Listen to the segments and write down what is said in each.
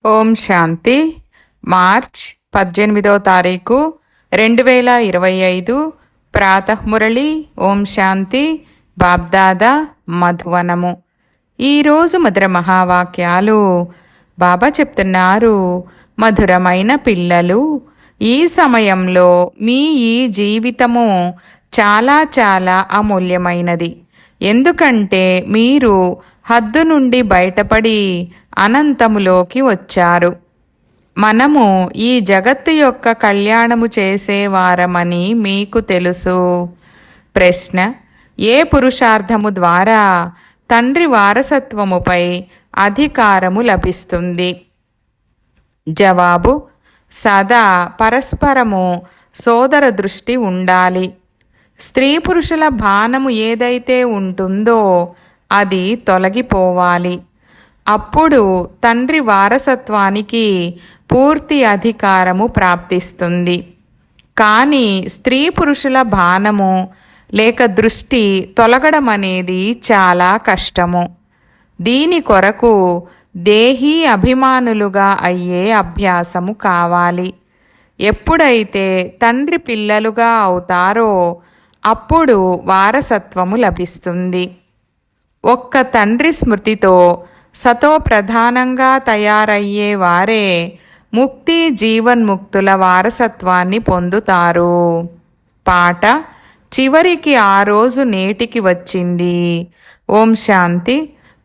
ఓం శాంతి. March 18వ తారీఖు 2025 ప్రాతఃమురళి. ఓం శాంతి. బాబ్దాదా మధువనము. ఈరోజు మధుర మహావాక్యాలు బాబా చెప్తున్నారు. మధురమైన పిల్లలు, ఈ సమయంలో మీ ఈ జీవితము చాలా చాలా అమూల్యమైనది. ఎందుకంటే మీరు హద్దు నుండి బయటపడి అనంతములోకి వచ్చారు. మనము ఈ జగత్తు యొక్క కళ్యాణము చేసేవారమని మీకు తెలుసు. ప్రశ్న: ఏ పురుషార్థము ద్వారా తండ్రి వారసత్వముపై అధికారము లభిస్తుంది? జవాబు: సదా పరస్పరము సోదర దృష్టి ఉండాలి. స్త్రీ పురుషుల బాణము ఏదైతే ఉంటుందో అది తొలగిపోవాలి. అప్పుడు తండ్రి వారసత్వానికి పూర్తి అధికారము ప్రాప్తిస్తుంది. కానీ స్త్రీ పురుషుల బాణము లేక దృష్టి తొలగడం అనేది చాలా కష్టము. దీని కొరకు దేహీ అభిమానులుగా అయ్యే అభ్యాసము కావాలి. ఎప్పుడైతే తండ్రి పిల్లలుగా అవుతారో అప్పుడు వారసత్వము లభిస్తుంది. ఒక్క తండ్రి స్మృతితో సతో ప్రధానంగా తయారయ్యే వారే ముక్తి జీవన్ముక్తుల వారసత్వాన్ని పొందుతారు. పాట: చివరికి ఆ రోజు నేటికి వచ్చింది. ఓం శాంతి.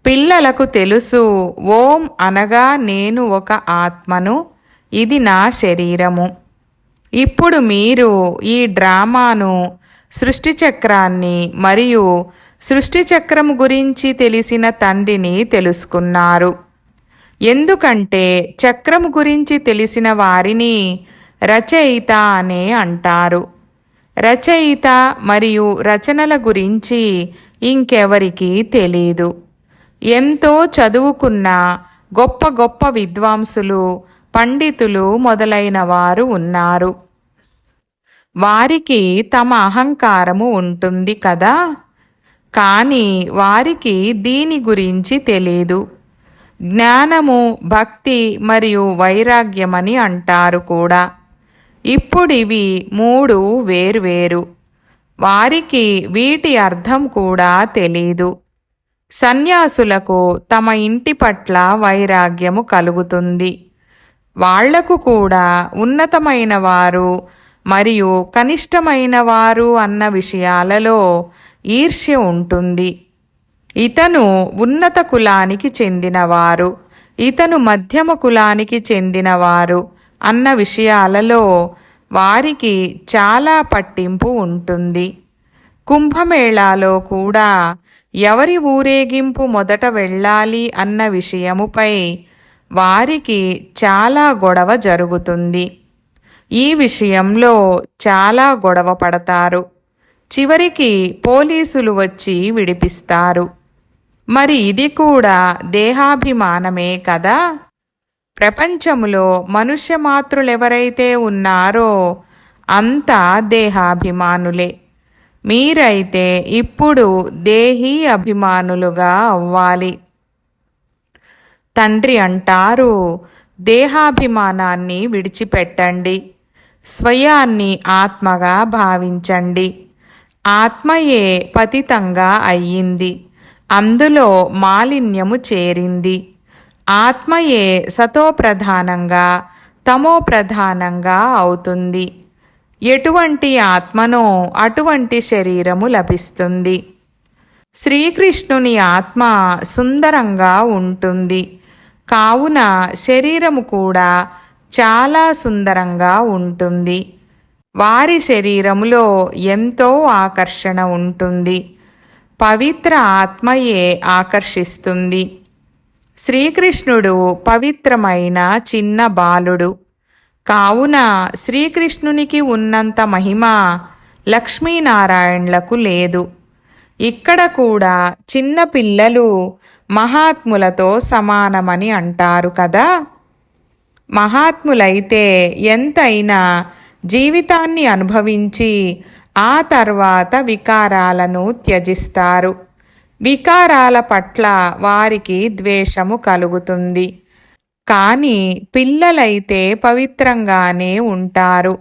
పిల్లలకు తెలుసు, ఓం అనగా నేను ఒక ఆత్మను, ఇది నా శరీరము. ఇప్పుడు మీరు ఈ డ్రామాను, సృష్టి చక్రాన్ని మరియు సృష్టి చక్రము గురించి తెలిసిన తండ్రిని తెలుసుకున్నారు. ఎందుకంటే చక్రము గురించి తెలిసిన వారిని రచయిత అనే అంటారు. రచయిత మరియు రచనల గురించి ఇంకెవరికీ తెలీదు. ఎంతో చదువుకున్న గొప్ప గొప్ప విద్వాంసులు, పండితులు మొదలైన వారు ఉన్నారు. వారికి తమ అహంకారము ఉంటుంది కదా, కానీ వారికి దీని గురించి తెలీదు. జ్ఞానము, భక్తి మరియు వైరాగ్యమని అంటారు కూడా. ఇప్పుడివి మూడు వేర్వేరు. వారికి వీటి అర్థం కూడా తెలీదు. సన్యాసులకు తమ ఇంటి పట్ల వైరాగ్యము కలుగుతుంది. వాళ్లకు కూడా ఉన్నతమైన వారు మరియు కనిష్టమైన వారు అన్న విషయాలలో ఈర్ష్య ఉంటుంది. ఇతను ఉన్నత కులానికి చెందినవారు, ఇతను మధ్యమ కులానికి చెందినవారు అన్న విషయాలలో వారికి చాలా పట్టింపు ఉంటుంది. కుంభమేళాలో కూడా ఎవరి ఊరేగింపు మొదట వెళ్ళాలి అన్న విషయముపై వారికి చాలా గొడవ జరుగుతుంది. ఈ విషయంలో చాలా గొడవ పడతారు. చివరికి పోలీసులు వచ్చి విడిపిస్తారు. మరి ఇది కూడా దేహాభిమానమే కదా. ప్రపంచములో మనుష్య మాతృలెవరైతే ఉన్నారో అంతా దేహాభిమానులే. మీరైతే ఇప్పుడు దేహీ అభిమానులుగా అవ్వాలి. తండ్రి అంటారు, దేహాభిమానాన్ని విడిచిపెట్టండి, స్వయాన్ని ఆత్మగా భావించండి. ఆత్మయే పతితంగా అయ్యింది, అందులో మాలిన్యము చేరింది. ఆత్మయే సతోప్రధానంగా తమోప్రధానంగా అవుతుంది. ఎటువంటి ఆత్మనో అటువంటి శరీరము లభిస్తుంది. శ్రీకృష్ణుని ఆత్మ సుందరంగా ఉంటుంది, కావున శరీరము కూడా చాలా సుందరంగా ఉంటుంది. వారి శరీరములో ఎంతో ఆకర్షణ ఉంటుంది. పవిత్ర ఆత్మయే ఆకర్షిస్తుంది. శ్రీకృష్ణుడు పవిత్రమైన చిన్న బాలుడు, కావున శ్రీకృష్ణునికి ఉన్నంత మహిమ లక్ష్మీనారాయణులకు లేదు. ఇక్కడ కూడా చిన్న పిల్లలు మహాత్ములతో సమానమని అంటారు కదా. మహాత్ములైతే ఎంతైనా జీవితాన్ని అనుభవించి ఆ తర్వాత వికారాలను త్యజిస్తారు. వికారాల పట్ల వారికి ద్వేషము కలుగుతుంది. కానీ పిల్లలైతే పవిత్రంగానే ఉంటారు.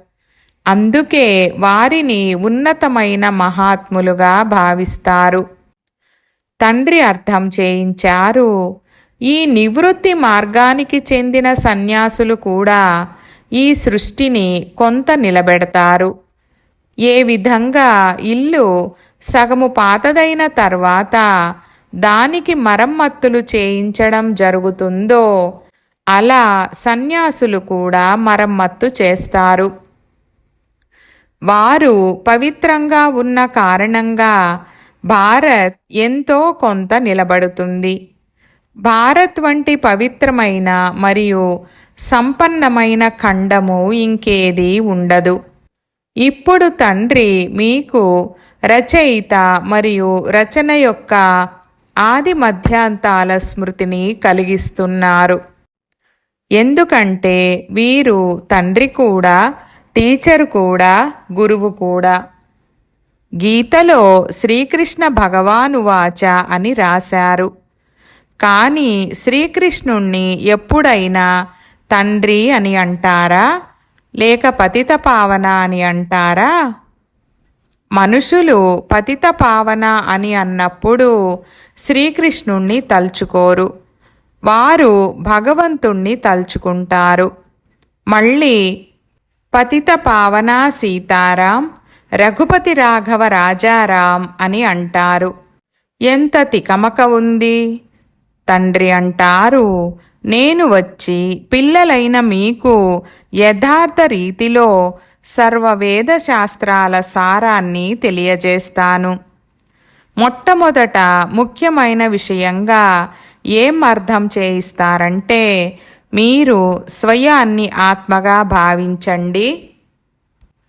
అందుకే వారిని ఉన్నతమైన మహాత్ములుగా భావిస్తారు. తండ్రి అర్థం చేయించారు. ఈ నివృత్తి మార్గానికి చెందిన సన్యాసులు కూడా ఈ సృష్టిని కొంత నిలబెడతారు. ఏ విధంగా ఇల్లు సగము పాతదైన తర్వాత దానికి మరమ్మతులు చేయించడం జరుగుతుందో అలా సన్యాసులు కూడా మరమ్మత్తు చేస్తారు. వారు పవిత్రంగా ఉన్న కారణంగా భారత్ ఎంతో కొంత నిలబడుతుంది. భారత్ వంటి పవిత్రమైన మరియు సంపన్నమైన ఖండము ఇంకేదీ ఉండదు. ఇప్పుడు తండ్రి మీకు రచయిత మరియు రచన యొక్క ఆది మధ్యాంతాల స్మృతిని కలిగిస్తున్నారు. ఎందుకంటే వీరు తండ్రి కూడా, టీచర్ కూడా, గురువు కూడా. గీతలో శ్రీకృష్ణ భగవానువాచ అని రాశారు. కానీ శ్రీకృష్ణుణ్ణి ఎప్పుడైనా తండ్రి అని అంటారా, లేక పతిత పావన అని అంటారా? మనుషులు పతిత పావన అని అన్నప్పుడు శ్రీకృష్ణుణ్ణి తలుచుకోరు, వారు భగవంతుణ్ణి తలుచుకుంటారు. మళ్ళీ పతిత పావన సీతారాం, రఘుపతి రాఘవ రాజారాం అని అంటారు. ఎంత తికమక ఉంది! తండ్రి అంటారు, నేను వచ్చి పిల్లలైన మీకు యథార్థ రీతిలో సర్వవేద శాస్త్రాల సారాన్ని తెలియజేస్తాను. మొట్టమొదట ముఖ్యమైన విషయంగా ఏం అర్థం చేయిస్తారంటే, మీరు స్వయాన్ని ఆత్మగా భావించండి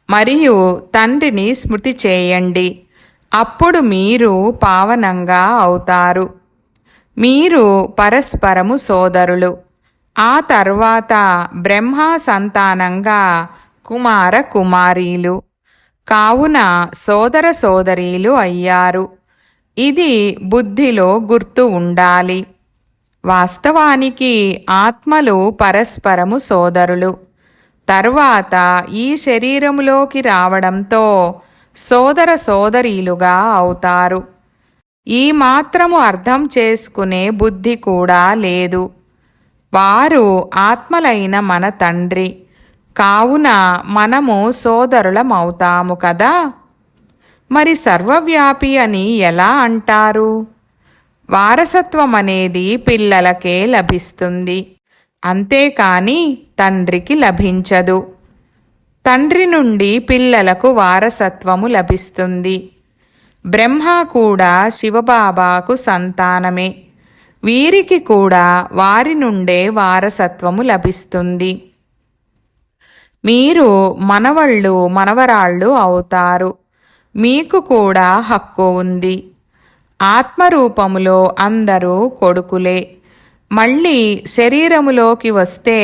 మరియు తండ్రిని స్మృతి చేయండి. అప్పుడు మీరు పావనంగా అవుతారు. మీరు పరస్పరము సోదరులు. ఆ తర్వాత బ్రహ్మ సంతానంగా కుమార కుమారీలు. కావున సోదర సోదరీలు అయ్యారు. ఇది బుద్ధిలో గుర్తు ఉండాలి. వాస్తవానికి ఆత్మలు పరస్పరము సోదరులు. తర్వాత ఈ శరీరములోకి రావడంతో సోదర సోదరీలుగా అవుతారు. ఈ మాత్రము అర్థం చేసుకునే బుద్ధి కూడా లేదు. వారు ఆత్మలైన మన తండ్రి. కావున మనము సోదరులమవుతాము కదా. మరి సర్వవ్యాపి అని ఎలా అంటారు? వారసత్వం అనేది పిల్లలకే లభిస్తుంది, అంతేకాని తండ్రికి లభించదు. తండ్రి నుండి పిల్లలకు వారసత్వము లభిస్తుంది. బ్రహ్మ కూడా శివబాబాకు సంతానమే. వీరికి కూడా వారి నుండే వారసత్వము లభిస్తుంది. మీరు మనవళ్ళు మనవరాళ్ళు అవుతారు. మీకు కూడా హక్కు ఉంది. ఆత్మరూపములో అందరూ కొడుకులే. మళ్ళీ శరీరములోకి వస్తే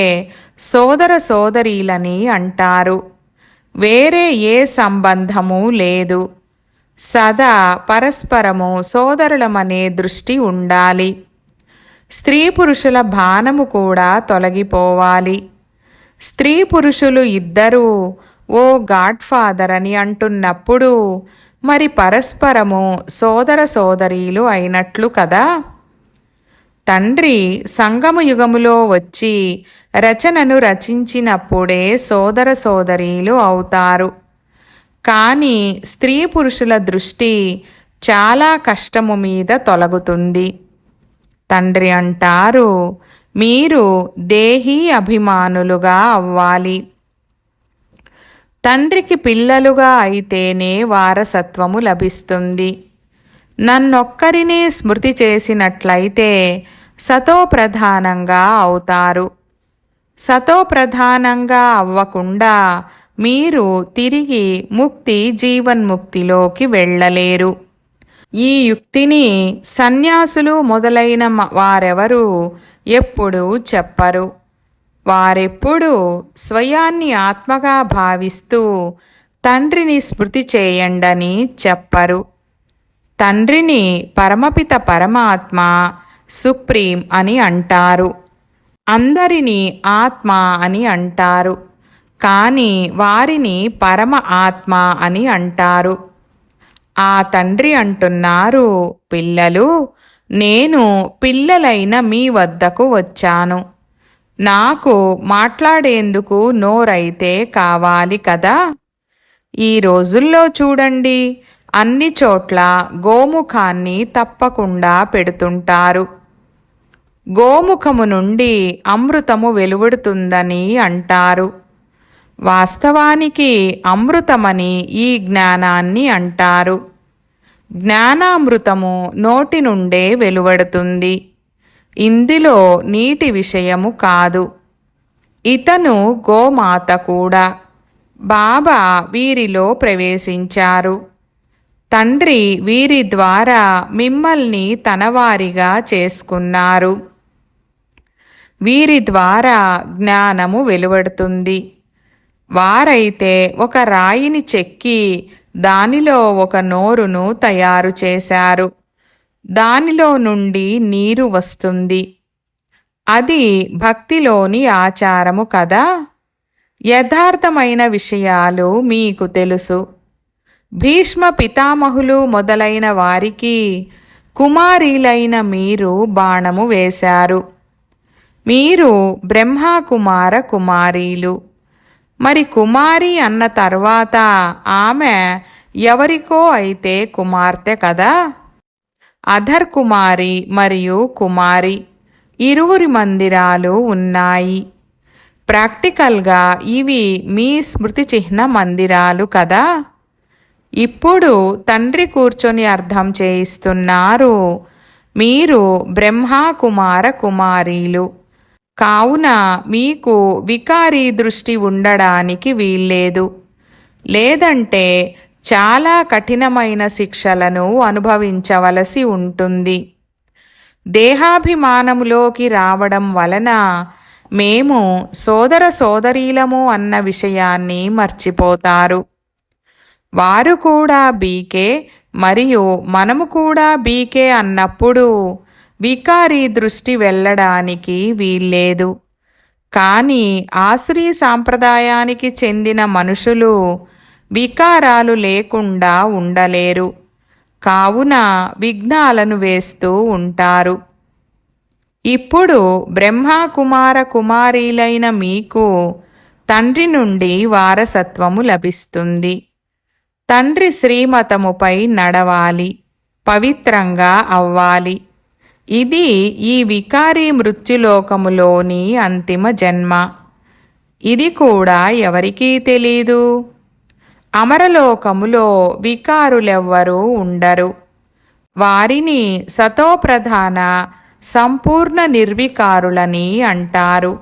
సోదర సోదరీలని అంటారు. వేరే ఏ సంబంధము లేదు. సదా పరస్పరము సోదరులమనే దృష్టి ఉండాలి. స్త్రీ పురుషుల బాణము కూడా తొలగిపోవాలి. స్త్రీ పురుషులు ఇద్దరూ ఓ గాడ్ ఫాదర్ అని అంటున్నప్పుడు మరి పరస్పరము సోదర సోదరీలు అయినట్లు కదా. తండ్రి సంగమ యుగములో వచ్చి రచనను రచించినప్పుడే సోదర సోదరీలు అవుతారు. కానీ స్త్రీ పురుషుల దృష్టి చాలా కష్టము మీద తొలగుతుంది. తండ్రి అంటారు, మీరు దేహీ అభిమానులుగా అవ్వాలి. తండ్రికి పిల్లలుగా అయితేనే వారసత్వము లభిస్తుంది. నన్నొక్కరినే స్మృతి చేసినట్లయితే సతోప్రధానంగా అవుతారు. సతోప్రధానంగా అవ్వకుండా మీరు తిరిగి ముక్తి జీవన్ముక్తిలోకి వెళ్ళలేరు. ఈ యుక్తిని సన్యాసులు మొదలైన వారెవరూ ఎప్పుడూ చెప్పరు. వారెప్పుడూ స్వయాన్ని ఆత్మగా భావిస్తూ తండ్రిని స్మృతి చేయండని చెప్పరు. తండ్రిని పరమపిత పరమాత్మ సుప్రీం అని అంటారు. అందరినీ ఆత్మ అని అంటారు, కానీ వారిని పరమ ఆత్మ అని అంటారు. ఆ తండ్రి అంటున్నారు, పిల్లలు, నేను పిల్లలైన మీ వద్దకు వచ్చాను. నాకు మాట్లాడేందుకు నోరైతే కావాలి కదా. ఈ రోజుల్లో చూడండి, అన్ని చోట్ల గోముఖాన్ని తప్పకుండా పెడుతుంటారు. గోముఖము నుండి అమృతము వెలువడుతుందని అంటారు. వాస్తవానికి అమృతమని ఈ జ్ఞానాన్ని అంటారు. జ్ఞానామృతము నోటి నుండే వెలువడుతుంది. ఇందులో నీటి విషయము కాదు. ఇతను గోమాత కూడా. బాబా వీరిలో ప్రవేశించారు. తండ్రి వీరి ద్వారా మిమ్మల్ని తనవారిగా చేసుకున్నారు. వీరి ద్వారా జ్ఞానము వెలువడుతుంది. వారైతే ఒక రాయిని చెక్కి దానిలో ఒక నోరును తయారు చేశారు. దానిలో నుండి నీరు వస్తుంది. అది భక్తిలోని ఆచారము కదా. యథార్థమైన విషయాలు మీకు తెలుసు. భీష్మ పితామహులు మొదలైన వారికి కుమారీలైన మీరు బాణము వేశారు. మీరు బ్రహ్మకుమార కుమారీలు. మరి కుమారి అన్న తర్వాత ఆమె ఎవరికో అయితే కుమార్తె కదా. అధర్ కుమారి మరియు కుమారి ఇరువురి మందిరాలు ఉన్నాయి. ప్రాక్టికల్గా ఇవి మీ స్మృతి చిహ్న మందిరాలు కదా. ఇప్పుడు తండ్రి కూర్చొని అర్థం చేయిస్తున్నారు, మీరు బ్రహ్మకుమార కుమారీలు. కావున మీకు వికారీ దృష్టి ఉండడానికి వీల్లేదు. లేదంటే చాలా కఠినమైన శిక్షలను అనుభవించవలసి ఉంటుంది. దేహాభిమానములోకి రావడం వలన మేము సోదర సోదరీలము అన్న విషయాన్ని మర్చిపోతారు. వారు కూడా బీకే మరియు మనము కూడా బీకే అన్నప్పుడు వికారీ దృష్టి వెళ్ళడానికి వీల్లేదు. కానీ ఆసురీ సాంప్రదాయానికి చెందిన మనుషులు వికారాలు లేకుండా ఉండలేరు. కావున విఘ్నాలను వేస్తూ ఉంటారు. ఇప్పుడు బ్రహ్మకుమార కుమారీలైన మీకు తండ్రి నుండి వారసత్వము లభిస్తుంది. తండ్రి శ్రీమతముపై నడవాలి, పవిత్రంగా అవ్వాలి. ఇది ఈ వికారీ మృత్యులోకములోని అంతిమ జన్మ. ఇది కూడా ఎవరికీ తెలీదు. అమరలోకములో వికారులెవ్వరూ ఉండరు. వారిని సతోప్రధాన సంపూర్ణ నిర్వికారులని అంటారు.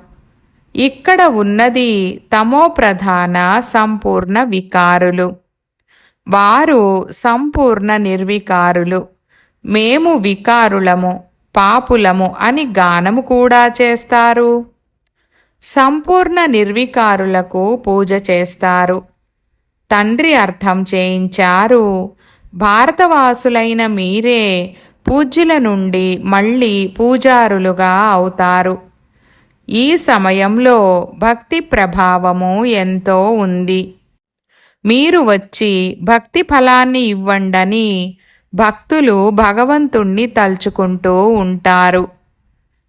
ఇక్కడ ఉన్నది తమోప్రధాన సంపూర్ణ వికారులు. వారు సంపూర్ణ నిర్వికారులు. మేము వికారులము, పాపులము అని గానము కూడా చేస్తారు. సంపూర్ణ నిర్వికారులకు పూజ చేస్తారు. తండ్రి అర్థం చేయించారు, భారతవాసులైన మీరే పూజ్యుల నుండి మళ్ళీ పూజారులుగా అవుతారు. ఈ సమయంలో భక్తి ప్రభావము ఎంతో ఉంది. మీరు వచ్చి భక్తి ఫలాన్ని ఇవ్వండని భక్తులు భగవంతుణ్ణి తలుచుకుంటూ ఉంటారు.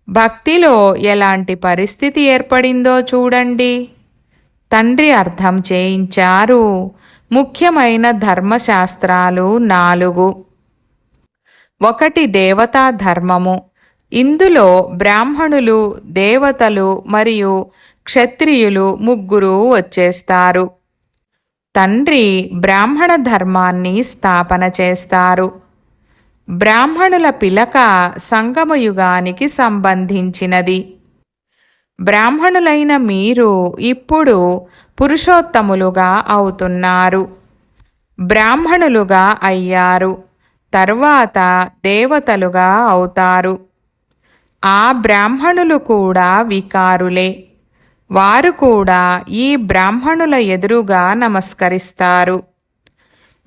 భక్తిలో ఎలాంటి పరిస్థితి ఏర్పడిందో చూడండి. తండ్రి అర్థం చేయించారు, ముఖ్యమైన ధర్మశాస్త్రాలు 4. 1 దేవతా ధర్మము. ఇందులో బ్రాహ్మణులు, దేవతలు మరియు క్షత్రియులు 3 వచ్చేస్తారు. తండ్రి బ్రాహ్మణ ధర్మాన్ని స్థాపన చేస్తారు. బ్రాహ్మణుల పిలక సంగమయుగానికి సంబంధించినది. బ్రాహ్మణులైన మీరు ఇప్పుడు పురుషోత్తములుగా అవుతున్నారు. బ్రాహ్మణులుగా అయ్యారు. తర్వాత దేవతలుగా అవుతారు. ఆ బ్రాహ్మణులు కూడా వికారులే. వారు కూడా ఈ బ్రాహ్మణుల ఎదురుగా నమస్కరిస్తారు.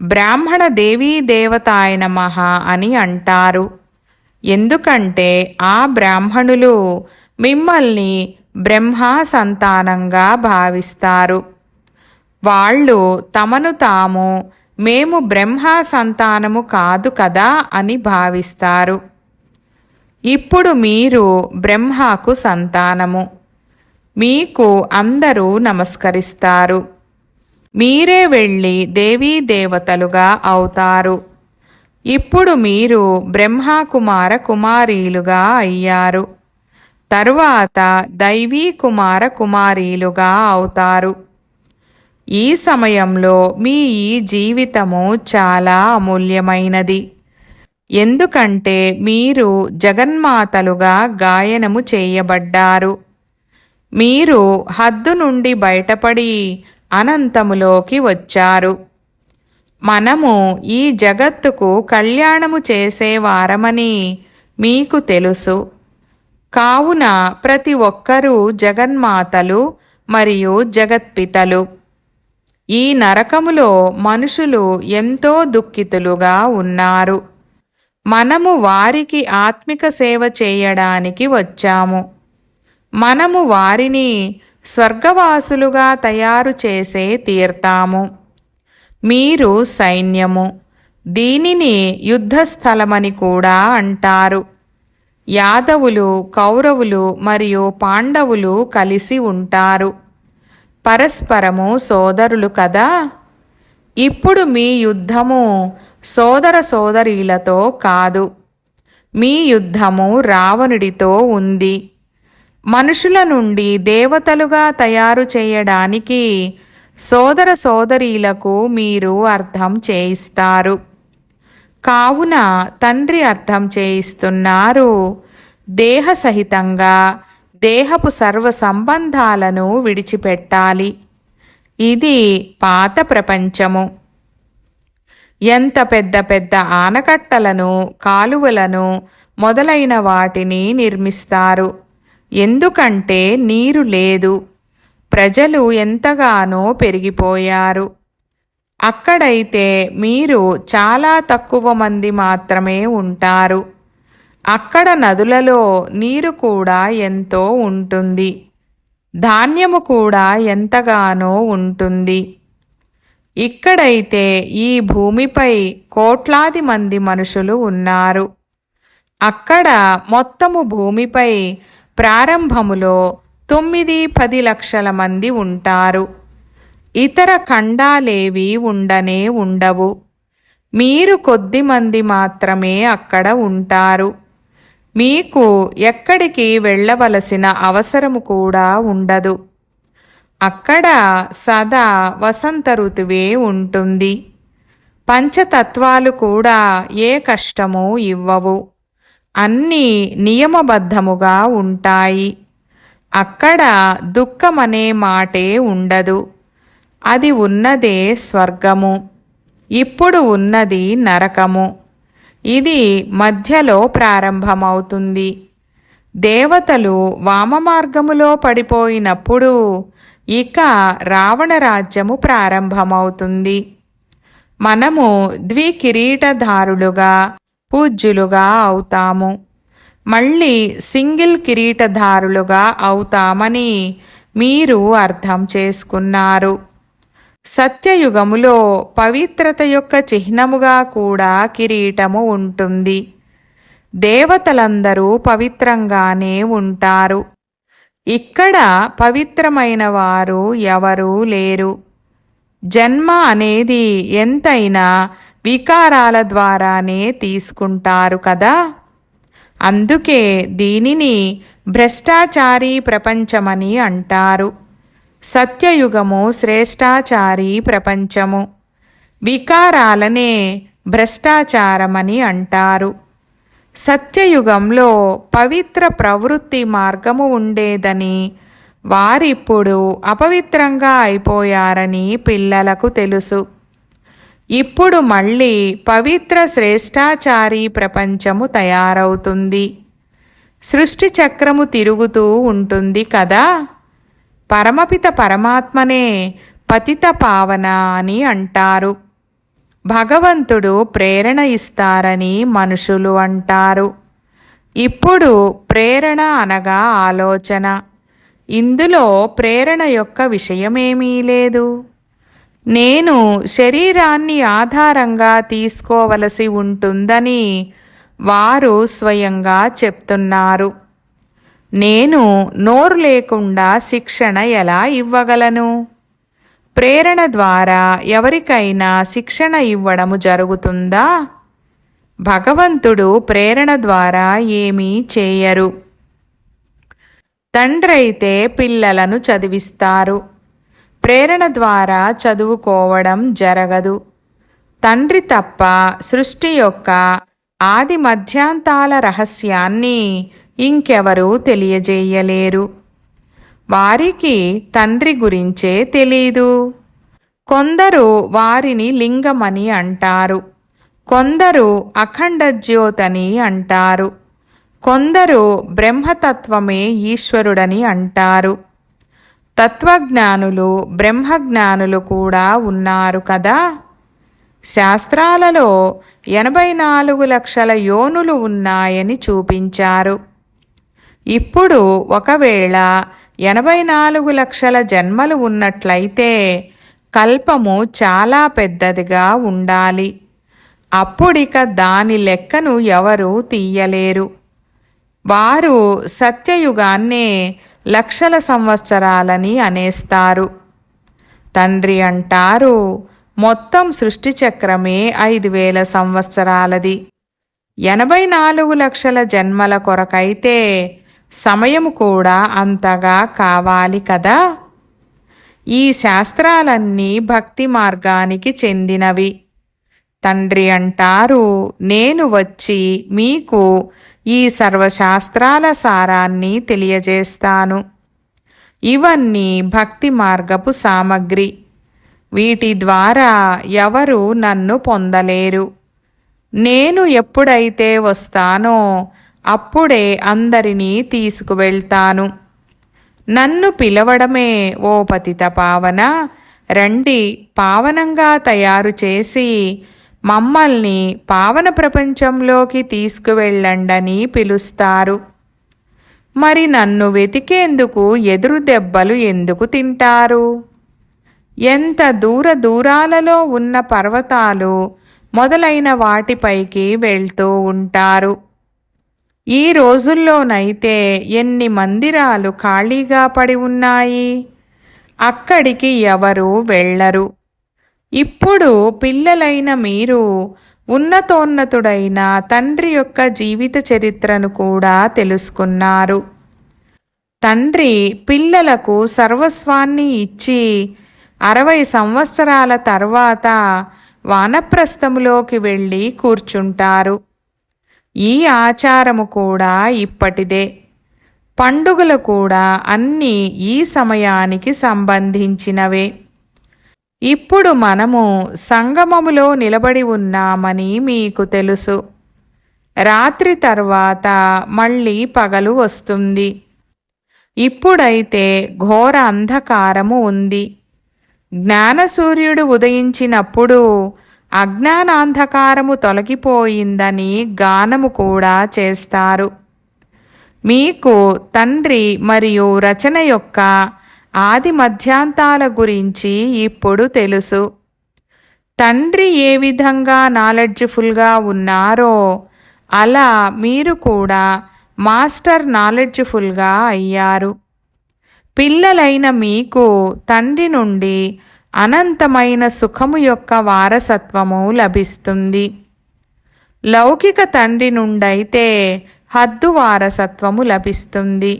బ్రాహ్మణ దేవీ దేవతాయ నమః అని అంటారు. ఎందుకంటే ఆ బ్రాహ్మణులు మిమ్మల్ని బ్రహ్మ సంతానంగా భావిస్తారు. వాళ్ళు తమను తాము మేము బ్రహ్మ సంతానము కాదు కదా అని భావిస్తారు. ఇప్పుడు మీరు బ్రహ్మకు సంతానము. మీకు అందరూ నమస్కరిస్తారు. మీరే వెళ్ళి దేవీ దేవతలుగా అవుతారు. ఇప్పుడు మీరు బ్రహ్మకుమార కుమారీలుగా అయ్యారు. తరువాత దైవీ కుమార కుమారీలుగా అవుతారు. ఈ సమయంలో మీ ఈ జీవితము చాలా అమూల్యమైనది. ఎందుకంటే మీరు జగన్మాతలుగా గాయనము చేయబడ్డారు. మీరు హద్దు నుండి బయటపడి అనంతములోకి వచ్చారు. మనము ఈ జగత్తుకు కళ్యాణము చేసేవారమని మీకు తెలుసు. కావున ప్రతి ఒక్కరూ జగన్మాతలు మరియు జగత్పితలు. ఈ నరకములో మనుషులు ఎంతో దుఃఖితులుగా ఉన్నారు. మనము వారికి ఆత్మిక సేవ చేయడానికి వచ్చాము. మనము వారిని స్వర్గవాసులుగా తయారు చేసే తీర్తాము. మీరు సైన్యము. దీనిని యుద్ధస్థలమని కూడా అంటారు. యాదవులు, కౌరవులు మరియు పాండవులు కలిసి ఉంటారు. పరస్పరము సోదరులు కదా. ఇప్పుడు మీ యుద్ధము సోదర సోదరీలతో కాదు. మీ యుద్ధము రావణుడితో ఉంది. మనుషుల నుండి దేవతలుగా తయారు చేయడానికి సోదర సోదరీలకు మీరు అర్థం చేయిస్తారు. కావున తండ్రి అర్థం చేయిస్తున్నారు. దేహసహితంగా దేహపు సర్వ సంబంధాలను విడిచిపెట్టాలి. ఇది పాత ప్రపంచము. ఎంత పెద్ద పెద్ద ఆనకట్టలను, కాలువలను మొదలైన వాటిని నిర్మిస్తారు. ఎందుకంటే నీరు లేదు. ప్రజలు ఎంతగానో పెరిగిపోయారు. అక్కడైతే మీరు చాలా తక్కువ మంది మాత్రమే ఉంటారు. అక్కడ నదులలో నీరు కూడా ఎంతో ఉంటుంది. ధాన్యము కూడా ఎంతగానో ఉంటుంది. ఇక్కడైతే ఈ భూమిపై కోట్లాది మంది మనుషులు ఉన్నారు. అక్కడ మొత్తము భూమిపై ప్రారంభములో 9-10 లక్షల మంది ఉంటారు. ఇతర ఖండాలేవి ఉండనే ఉండవు. మీరు కొద్ది మంది మాత్రమే అక్కడ ఉంటారు. మీకు ఎక్కడికి వెళ్ళవలసిన అవసరము కూడా ఉండదు. అక్కడ సదా వసంత ఋతువే ఉంటుంది. పంచతత్వాలు కూడా ఏ కష్టమూ ఇవ్వవు. అన్నీ నియమబద్ధముగా ఉంటాయి. అక్కడ దుఃఖమనే మాటే ఉండదు. అది ఉన్నదే స్వర్గము. ఇప్పుడు ఉన్నది నరకము. ఇది మధ్యలో ప్రారంభమవుతుంది. దేవతలు వామమార్గములో పడిపోయినప్పుడు ఇక రావణ రాజ్యము ప్రారంభమవుతుంది. మనము ద్వికిరీటధారులుగా పూజ్యులుగా అవుతాము. మళ్ళీ సింగిల్ కిరీటధారులుగా అవుతామని మీరు అర్థం చేసుకున్నారు. సత్యయుగములో పవిత్రత యొక్క చిహ్నముగా కూడా కిరీటము ఉంటుంది. దేవతలందరూ పవిత్రంగానే ఉంటారు. ఇక్కడ పవిత్రమైన వారు ఎవరూ లేరు. జన్మ అనేది ఎంతైనా వికారాల ద్వారానే తీసుకుంటారు కదా. అందుకే దీనిని భ్రష్టాచారీ ప్రపంచమని అంటారు. సత్యయుగము శ్రేష్టాచారీ ప్రపంచము. వికారాలనే భ్రష్టాచారమని అంటారు. సత్యయుగంలో పవిత్ర ప్రవృత్తి మార్గము ఉండేదని, వారిప్పుడు అపవిత్రంగా అయిపోయారని పిల్లలకు తెలుసు. ఇప్పుడు మళ్ళీ పవిత్ర శ్రేష్టాచారీ ప్రపంచము తయారవుతుంది. సృష్టి చక్రము తిరుగుతూ ఉంటుంది కదా. పరమపిత పరమాత్మనే పతిత పావన అని అంటారు. భగవంతుడు ప్రేరణ ఇస్తారని మనుషులు అంటారు. ఇప్పుడు ప్రేరణ అనగా ఆలోచన. ఇందులో ప్రేరణ యొక్క విషయమేమీ లేదు. నేను శరీరాన్ని ఆధారంగా తీసుకోవలసి ఉంటుందని వారు స్వయంగా చెప్తున్నారు. నేను నోరు లేకుండా శిక్షణ ఎలా ఇవ్వగలను? ప్రేరణ ద్వారా ఎవరికైనా శిక్షణ ఇవ్వడము జరుగుతుందా? భగవంతుడు ప్రేరణ ద్వారా ఏమీ చేయరు. తండ్రైతే పిల్లలను చదివిస్తారు. ప్రేరణ ద్వారా చదువుకోవడం జరగదు. తండ్రి తప్ప సృష్టి యొక్క ఆది మధ్యాంతాల రహస్యాన్ని ఇంకెవరూ తెలియజేయలేరు. వారికి తండ్రి గురించే తెలీదు. కొందరు వారిని లింగమని అంటారు, కొందరు అఖండ జ్యోతని అంటారు, కొందరు బ్రహ్మతత్వమే ఈశ్వరుడని అంటారు. తత్వజ్ఞానులు బ్రహ్మజ్ఞానులు కూడా ఉన్నారు కదా. శాస్త్రాలలో 84 లక్షల యోనులు ఉన్నాయని చూపించారు. ఇప్పుడు ఒకవేళ 84 లక్షల జన్మలు ఉన్నట్లయితే కల్పము చాలా పెద్దదిగా ఉండాలి. అప్పుడిక దాని లెక్కను ఎవరూ తీయలేరు. వారు సత్యయుగాన్నే లక్షల సంవత్సరాలని అనేస్తారు. తండ్రి అంటారు, మొత్తం సృష్టి చక్రమే 5000 సంవత్సరాలది. 84 లక్షల జన్మల కొరకైతే సమయం కూడా అంతగా కావాలి కదా. ఈ శాస్త్రాలన్నీ భక్తి మార్గానికి చెందినవి. తండ్రి అంటారు, నేను వచ్చి మీకు ఈ సర్వశాస్త్రాల సారాన్ని తెలియజేస్తాను. ఇవన్నీ భక్తి మార్గపు సామగ్రి. వీటి ద్వారా ఎవరు నన్ను పొందలేరు. నేను ఎప్పుడైతే వస్తానో అప్పుడే అందరినీ తీసుకువెళ్తాను. నన్ను పిలవడమే ఓ పతిత పావన, రండి పావనంగా తయారు చేసి మమ్మల్ని పావన ప్రపంచంలోకి తీసుకువెళ్ళండని పిలుస్తారు. మరి నన్ను వెతికేందుకు ఎదురు దెబ్బలు ఎందుకు తింటారు? ఎంత దూరాలలో ఉన్న పర్వతాలు మొదలైన వాటిపైకి వెళ్తూ ఉంటారు. ఈ రోజుల్లోనైతే ఎన్ని మందిరాలు ఖాళీగా పడి ఉన్నాయి, అక్కడికి ఎవరూ వెళ్ళరు. ఇప్పుడు పిల్లలైన మీరు ఉన్నతోన్నతుడైన తండ్రి యొక్క జీవిత చరిత్రను కూడా తెలుసుకున్నారు. తండ్రి పిల్లలకు సర్వస్వాన్ని ఇచ్చి 60 సంవత్సరాల తర్వాత వానప్రస్థములోకి వెళ్ళి కూర్చుంటారు. ఈ ఆచారము కూడా ఇప్పటిదే. పండుగలు కూడా అన్నీ ఈ సమయానికి సంబంధించినవే. ఇప్పుడు మనము సంగమములో నిలబడి ఉన్నామని మీకు తెలుసు. రాత్రి తర్వాత మళ్ళీ పగలు వస్తుంది. ఇప్పుడైతే ఘోర అంధకారము ఉంది. జ్ఞానసూర్యుడు ఉదయించినప్పుడు అజ్ఞానాంధకారము తొలగిపోయిందని గానము కూడా చేస్తారు. మీకు తండ్రి మరియు రచన యొక్క ఆది మధ్యాంతాల గురించి ఇప్పుడు తెలుసు. తండ్రి ఏ విధంగా నాలెడ్జ్ఫుల్గా ఉన్నారో అలా మీరు కూడా మాస్టర్ నాలెడ్జ్ఫుల్గా అయ్యారు. పిల్లలైన మీకు తండ్రి నుండి అనంతమైన సుఖము యొక్క వారసత్వము లభిస్తుంది. లౌకిక తండ్రి నుండైతే హద్దు వారసత్వము లభిస్తుంది.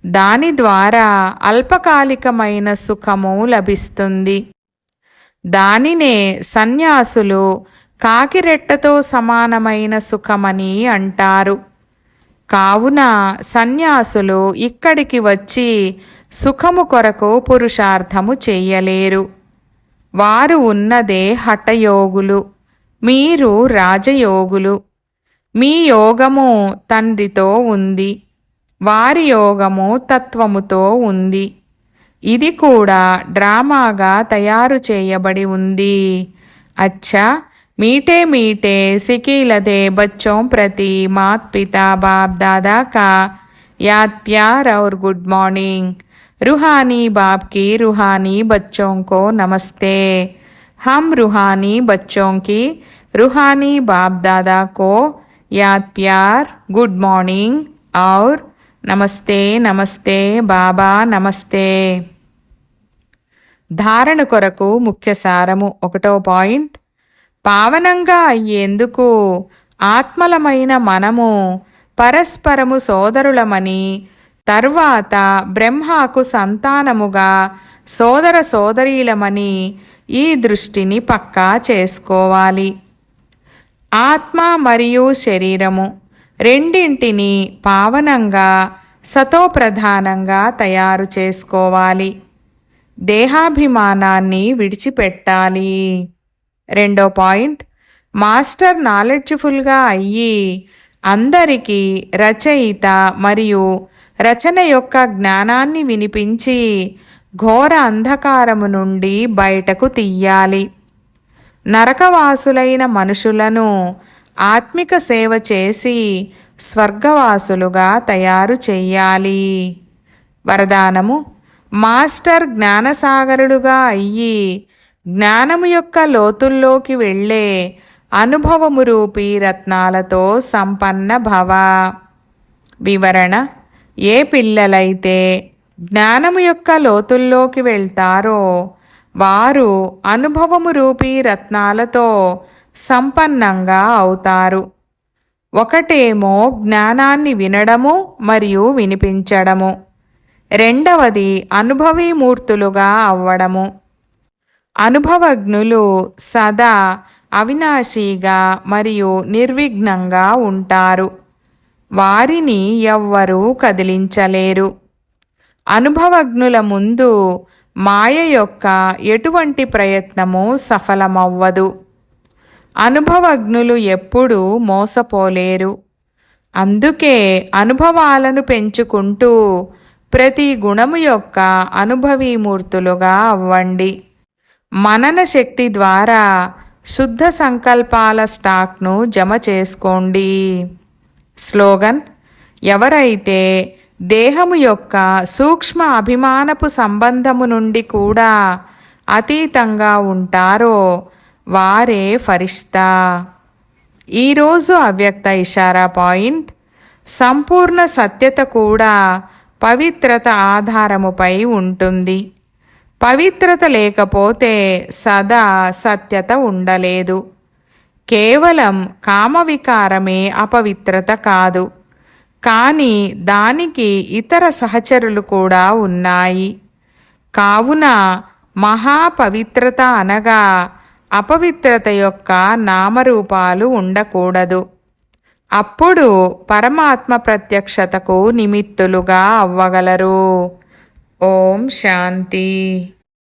దాని ద్వారా అల్పకాలికమైన సుఖము లభిస్తుంది. దానినే సన్యాసులు కాకిరెట్టతో సమానమైన సుఖమని అంటారు. కావున సన్యాసులు ఇక్కడికి వచ్చి సుఖము కొరకు పురుషార్థము చెయ్యలేరు. వారు ఉన్నదే హఠయోగులు, మీరు రాజయోగులు. మీ యోగము తండ్రితో ఉంది, వారి యోగము తత్వముతో ఉంది. ఇది కూడా డ్రామాగా తయారు చేయబడి ఉంది. అచ్చా, मीठे मीठे सिकीलते बच्चों प्रति मात पिता बाप दादा का याद प्यार और गुड मॉर्निंग। रूहानी बाप की रूहानी बच्चों को नमस्ते। हम रूहानी बच्चों की रूहानी बाप दादा को याद प्यार गुड मॉर्निंग और నమస్తే నమస్తే బాబా నమస్తే. ధారణ కొరకు ముఖ్య సారము. 1వ పాయింట్, పావనంగా అయ్యేందుకు ఆత్మలమైన మనము పరస్పరము సోదరులమని, తర్వాత బ్రహ్మకు సంతానముగా సోదర సోదరీలమని ఈ దృష్టిని పక్కా చేసుకోవాలి. ఆత్మ మరియు శరీరము రెండింటిని పావనంగా సతోప్రధానంగా తయారు చేసుకోవాలి. దేహాభిమానాన్ని విడిచిపెట్టాలి. 2వ పాయింట్, మాస్టర్ నాలెడ్జ్ఫుల్గా అయ్యి అందరికీ రచయిత మరియు రచన యొక్క జ్ఞానాన్ని వినిపించి ఘోర అంధకారము నుండి బయటకు తీయాలి. నరకవాసులైన మనుషులను ఆత్మిక సేవ చేసి స్వర్గవాసులుగా తయారు చెయ్యాలి. వరదానము, మాస్టర్ జ్ఞానసాగరుడుగా అయ్యి జ్ఞానము యొక్క లోతుల్లోకి వెళ్ళే అనుభవము రూపీ రత్నాలతో సంపన్న భవ. వివరణ: ఏ పిల్లలైతే జ్ఞానము యొక్క లోతుల్లోకి వెళ్తారో వారు అనుభవము రూపీ రత్నాలతో సంపన్నంగా అవుతారు. ఒకటేమో జ్ఞానాన్ని వినడము మరియు వినిపించడము, రెండవది అనుభవీమూర్తులుగా అవ్వడము. అనుభవజ్ఞులు సదా అవినాశిగా మరియు నిర్విఘ్నంగా ఉంటారు. వారిని ఎవ్వరూ కదిలించలేరు. అనుభవజ్ఞుల ముందు మాయ యొక్క ఎటువంటి ప్రయత్నము సఫలమవ్వదు. అనుభవజ్ఞులు ఎప్పుడూ మోసపోలేరు. అందుకే అనుభవాలను పెంచుకుంటూ ప్రతి గుణము యొక్క అనుభవీమూర్తులుగా అవ్వండి. మనన శక్తి ద్వారా శుద్ధ సంకల్పాల స్టాక్ను జమ చేసుకోండి. స్లోగన్: ఎవరైతే దేహము యొక్క సూక్ష్మ అభిమానపు సంబంధము నుండి కూడా అతీతంగా ఉంటారో వారే ఫరిష్తా. ఈరోజు అవ్యక్త ఇషారా పాయింట్: సంపూర్ణ సత్యత కూడా పవిత్రత ఆధారముపై ఉంటుంది. పవిత్రత లేకపోతే సదా సత్యత ఉండలేదు. కేవలం కామవికారమే అపవిత్రత కాదు, కానీ దానికి ఇతర సహచరులు కూడా ఉన్నాయి. కావున మహాపవిత్రత అనగా అపవిత్రత యొక్క నామరూపాలు ఉండకూడదు. అప్పుడు పరమాత్మ ప్రత్యక్షతకు నిమిత్తులుగా అవ్వగలరు. ఓం శాంతి.